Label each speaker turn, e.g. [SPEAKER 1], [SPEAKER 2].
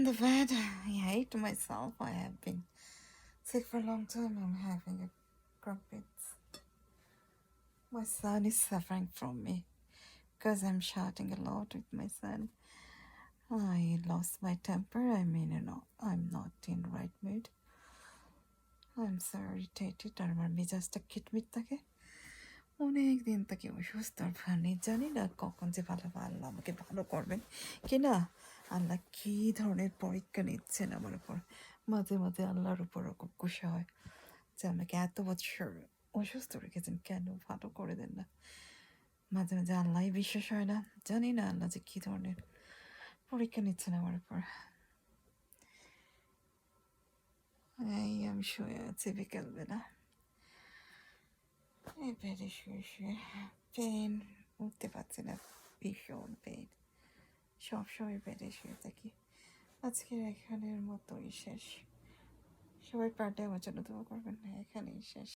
[SPEAKER 1] the bed. I hate myself. I have been sick for a long time. I'm having a crumpets. My son is suffering from me because I'm shouting a lot with my son. I lost my temper. I mean, I'm not in the right mood. I'm so irritated. আর আমার মেজাজটা খিটমিট থাকে অনেক দিন থেকে অসুস্থ আর ভানি জানি না কখন যে ভালো আল্লাহ আমাকে ভালো করবেন কি না আল্লাহ কী ধরনের পরীক্ষা নিচ্ছেন আমার উপর মাঝে মাঝে আল্লাহর উপর খুব খুশি হয় যে আমাকে এত বছর অসুস্থ রেখেছেন কেন ভালো করে দেন না মাঝে মাঝে আল্লাহ বিশ্বাস হয় না জানি না আল্লাহ যে কী ধরনের পরীক্ষা নিচ্ছেন আমার উপর এই আমি শুয়ে আছি বিকেলবেলা এই বেডে শুয়ে শুয়ে পেন উঠতে পারছি না ভীষণ পেন সবসময় বেডে শুয়ে থাকি আজকের এখানের মতোই শেষ সবাই পারলে আমার জন্য দোয়া করবেন না এখানেই শেষ